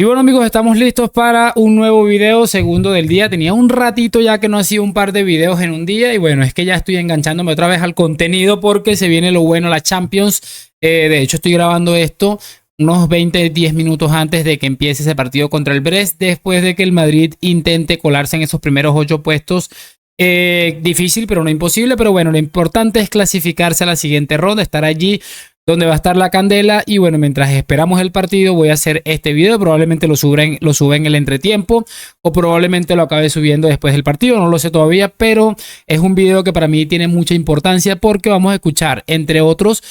Y bueno amigos, estamos listos para un nuevo video, segundo del día. Tenía un ratito ya que no hacía un par de videos en un día y bueno, es que ya estoy enganchándome otra vez al contenido porque se viene lo bueno, la Champions. De hecho estoy grabando esto unos 10 minutos antes de que empiece ese partido contra el Brest, después de que el Madrid intente colarse en esos primeros 8 puestos. Difícil, pero no imposible. Pero bueno, lo importante es clasificarse a la siguiente ronda, estar allí donde va a estar la candela. Y bueno, mientras esperamos el partido voy a hacer este video. Probablemente lo suba en el entretiempo o probablemente lo acabe subiendo después del partido, no lo sé todavía, pero es un video que para mí tiene mucha importancia porque vamos a escuchar, entre otros,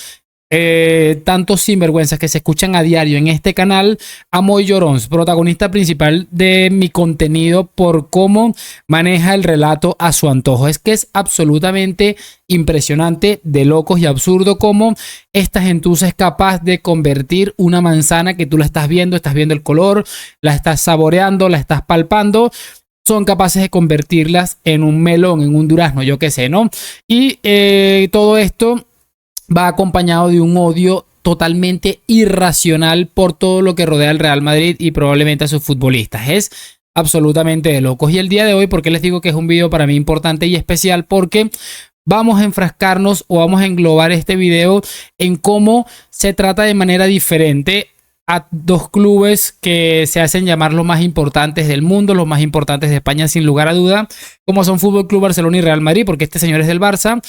tantos sinvergüenzas que se escuchan a diario en este canal, a Moy Llorons, protagonista principal de mi contenido, por cómo maneja el relato a su antojo. Es que es absolutamente impresionante, de locos y absurdo cómo esta gentuza es capaz de convertir una manzana que tú la estás viendo el color, la estás saboreando, la estás palpando. Son capaces de convertirlas en un melón, en un durazno, yo qué sé, ¿no? Y todo esto va acompañado de un odio totalmente irracional por todo lo que rodea al Real Madrid y probablemente a sus futbolistas. Es absolutamente de locos. Y el día de hoy, ¿por qué les digo que es un video para mí importante y especial? Porque vamos a enfrascarnos o vamos a englobar este video en cómo se trata de manera diferente a dos clubes que se hacen llamar los más importantes del mundo, los más importantes de España sin lugar a duda, como son Fútbol Club Barcelona y Real Madrid, porque este señor es del Barça.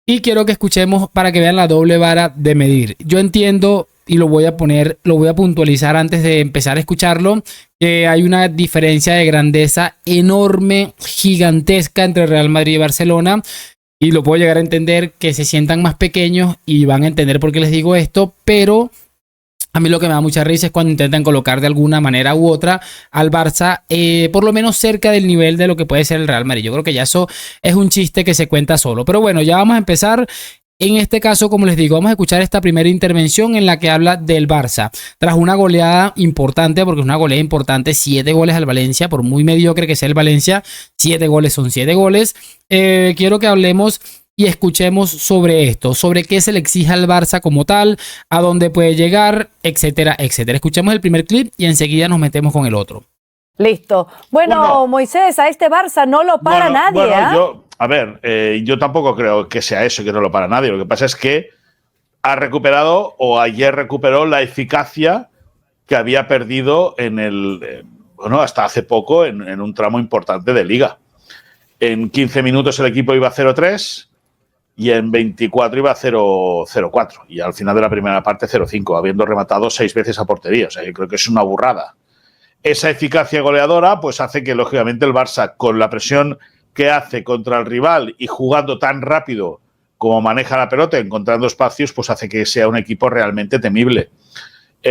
Y quiero que escuchemos para que vean la doble vara de medir. Yo entiendo, y lo voy a puntualizar antes de empezar a escucharlo, que hay una diferencia de grandeza enorme, gigantesca entre Real Madrid y Barcelona. Y lo puedo llegar a entender, que se sientan más pequeños y van a entender por qué les digo esto, pero a mí lo que me da mucha risa es cuando intentan colocar de alguna manera u otra al Barça, por lo menos cerca del nivel de lo que puede ser el Real Madrid. Yo creo que ya eso es un chiste que se cuenta solo. Pero bueno, ya vamos a empezar. En este caso, como les digo, vamos a escuchar esta primera intervención en la que habla del Barça. Tras una goleada importante, porque es una goleada importante, 7 goles al Valencia, por muy mediocre que sea el Valencia, 7 goles son 7 goles. Quiero que hablemos y escuchemos sobre esto, sobre qué se le exige al Barça como tal, a dónde puede llegar, etcétera, etcétera. Escuchemos el primer clip y enseguida nos metemos con el otro. Listo. Bueno, Moisés, a este Barça no lo para nadie. Yo tampoco creo que sea eso, que no lo para nadie. Lo que pasa es que ha recuperado, o ayer recuperó, la eficacia que había perdido hasta hace poco en un tramo importante de Liga. En 15 minutos el equipo iba 0-3 y en 24 iba 0-4. Y al final de la primera parte 0-5, habiendo rematado 6 veces a portería. O sea, yo creo que es una burrada. Esa eficacia goleadora pues hace que, lógicamente, el Barça, con la presión que hace contra el rival y jugando tan rápido como maneja la pelota, encontrando espacios, pues hace que sea un equipo realmente temible.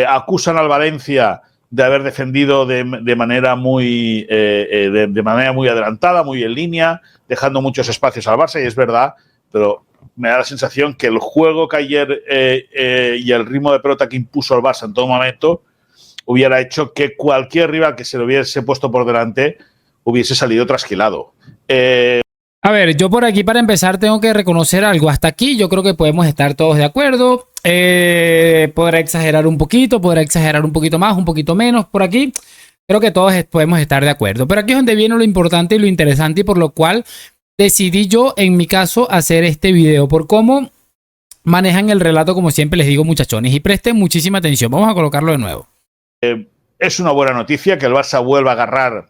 Acusan al Valencia de haber defendido de manera muy adelantada, muy en línea, dejando muchos espacios al Barça, y es verdad, pero me da la sensación que el juego que ayer y el ritmo de pelota que impuso el Barça en todo momento hubiera hecho que cualquier rival que se lo hubiese puesto por delante hubiese salido trasquilado. A ver, yo por aquí, para empezar, tengo que reconocer algo. Hasta aquí yo creo que podemos estar todos de acuerdo. Podrá exagerar un poquito, podrá exagerar un poquito más, un poquito menos por aquí. Creo que todos podemos estar de acuerdo. Pero aquí es donde viene lo importante y lo interesante, y por lo cual decidí yo, en mi caso, hacer este video, por cómo manejan el relato, como siempre les digo, muchachones. Y presten muchísima atención. Vamos a colocarlo de nuevo. Es una buena noticia que el Barça vuelva a agarrar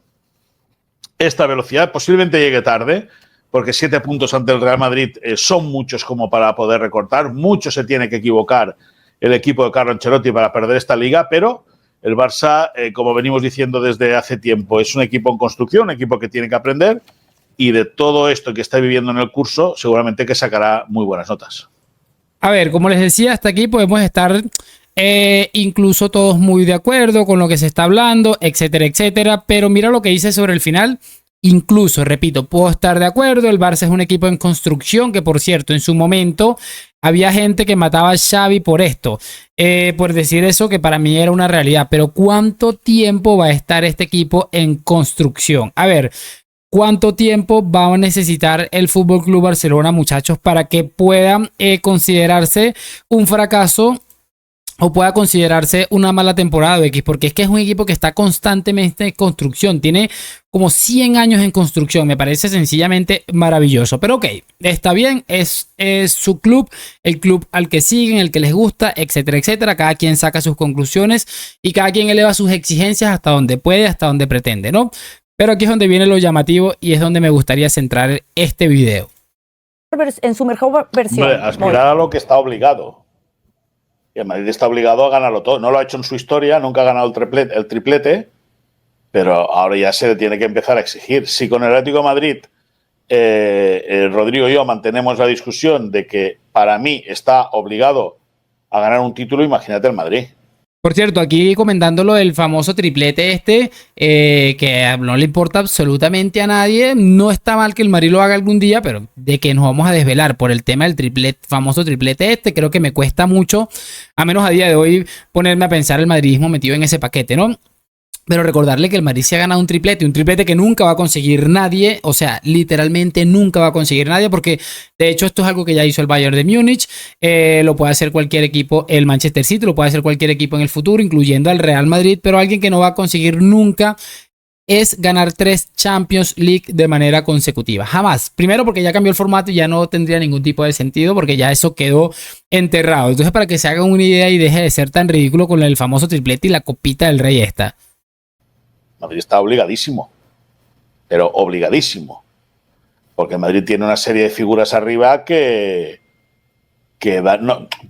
esta velocidad. Posiblemente llegue tarde, porque 7 puntos ante el Real Madrid son muchos como para poder recortar. Mucho se tiene que equivocar el equipo de Carlo Ancelotti para perder esta liga, pero el Barça, como venimos diciendo desde hace tiempo, es un equipo en construcción, un equipo que tiene que aprender, y de todo esto que está viviendo en el curso, seguramente que sacará muy buenas notas. A ver, como les decía, hasta aquí podemos estar incluso todos muy de acuerdo con lo que se está hablando, etcétera, etcétera. Pero mira lo que dice sobre el final. Incluso, repito, puedo estar de acuerdo. El Barça es un equipo en construcción, que por cierto, en su momento había gente que mataba a Xavi por esto, por decir eso, que para mí era una realidad. Pero ¿cuánto tiempo va a estar este equipo en construcción? A ver, ¿cuánto tiempo va a necesitar el Fútbol Club Barcelona, muchachos, para que puedan considerarse un fracaso o pueda considerarse una mala temporada de X, porque es que es un equipo que está constantemente en construcción, tiene como 100 años en construcción, me parece sencillamente maravilloso, pero ok, está bien, es su club, el club al que siguen, el que les gusta, etcétera, etcétera, cada quien saca sus conclusiones y cada quien eleva sus exigencias hasta donde puede, hasta donde pretende, ¿no? Pero aquí es donde viene lo llamativo y es donde me gustaría centrar este video. En su mejor versión. Aspirar a lo que está obligado. Y el Madrid está obligado a ganarlo todo. No lo ha hecho en su historia, nunca ha ganado el triplete, pero ahora ya se le tiene que empezar a exigir. Si con el Atlético de Madrid, Rodrigo y yo mantenemos la discusión de que para mí está obligado a ganar un título, imagínate el Madrid. Por cierto, aquí comentándolo el famoso triplete que no le importa absolutamente a nadie. No está mal que el Madrid lo haga algún día, pero de que nos vamos a desvelar por el tema del famoso triplete creo que me cuesta mucho, a menos a día de hoy, ponerme a pensar el madridismo metido en ese paquete, ¿no? Pero recordarle que el Madrid se ha ganado un triplete que nunca va a conseguir nadie, o sea, literalmente nunca va a conseguir nadie, porque de hecho esto es algo que ya hizo el Bayern de Múnich, lo puede hacer cualquier equipo, el Manchester City, lo puede hacer cualquier equipo en el futuro, incluyendo al Real Madrid, pero alguien que no va a conseguir nunca es ganar 3 Champions League de manera consecutiva. Jamás. Primero porque ya cambió el formato y ya no tendría ningún tipo de sentido porque ya eso quedó enterrado. Entonces, para que se hagan una idea y deje de ser tan ridículo con el famoso triplete y la copita del rey esta. Madrid está obligadísimo, pero obligadísimo, porque el Madrid tiene una serie de figuras arriba que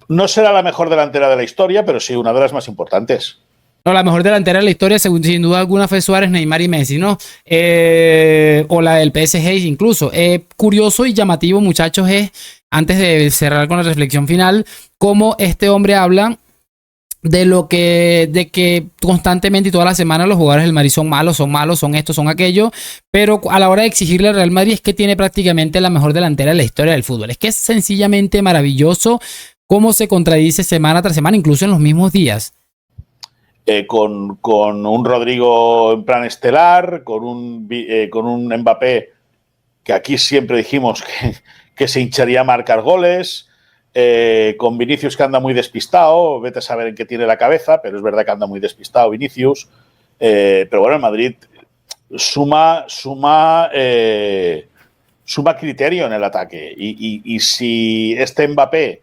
no será la mejor delantera de la historia, pero sí una de las más importantes. No, la mejor delantera de la historia, sin duda alguna, fue Suárez, Neymar y Messi, ¿no? O la del PSG incluso. Curioso y llamativo, muchachos, es, antes de cerrar con la reflexión final, cómo este hombre habla de que constantemente y toda la semana los jugadores del Madrid son malos, son estos, son aquello, pero a la hora de exigirle al Real Madrid es que tiene prácticamente la mejor delantera de la historia del fútbol. Es que es sencillamente maravilloso cómo se contradice semana tras semana, incluso en los mismos días. Con un Rodrigo en plan estelar, con un Mbappé que aquí siempre dijimos que se hincharía a marcar goles, con Vinicius que anda muy despistado, vete a saber en qué tiene la cabeza, pero es verdad que anda muy despistado Vinicius, pero bueno, el Madrid suma criterio en el ataque y si este Mbappé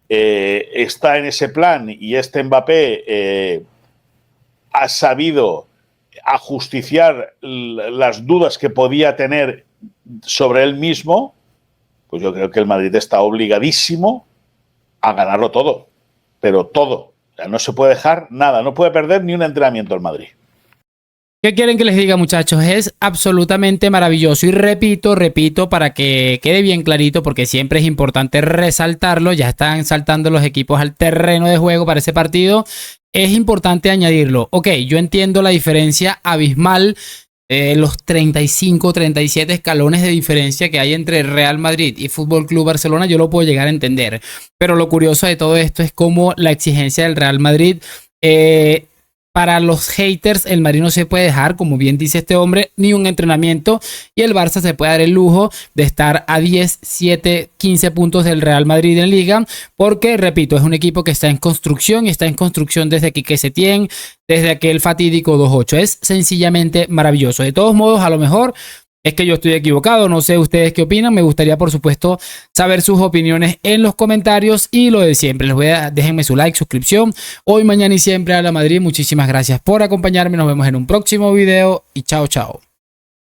está en ese plan y este Mbappé ha sabido ajusticiar las dudas que podía tener sobre él mismo, pues yo creo que el Madrid está obligadísimo a ganarlo todo, pero todo. O sea, no se puede dejar nada, no puede perder ni un entrenamiento el Madrid. ¿Qué quieren que les diga, muchachos? Es absolutamente maravilloso y repito para que quede bien clarito, porque siempre es importante resaltarlo, ya están saltando los equipos al terreno de juego para ese partido, es importante añadirlo. Ok, yo entiendo la diferencia abismal, los 35, 37 escalones de diferencia que hay entre Real Madrid y Fútbol Club Barcelona, yo lo puedo llegar a entender, pero lo curioso de todo esto es cómo la exigencia del Real Madrid, para los haters, el Madrid no se puede dejar, como bien dice este hombre, ni un entrenamiento, y el Barça se puede dar el lujo de estar a 10, 7, 15 puntos del Real Madrid en Liga, porque, repito, es un equipo que está en construcción, y está en construcción desde Quique Setién, desde aquel fatídico 2-8. Es sencillamente maravilloso. De todos modos, a lo mejor es que yo estoy equivocado, no sé ustedes qué opinan, me gustaría por supuesto saber sus opiniones en los comentarios y lo de siempre, déjenme su like, suscripción, hoy, mañana y siempre a la Madrid. Muchísimas gracias por acompañarme, nos vemos en un próximo video y chao.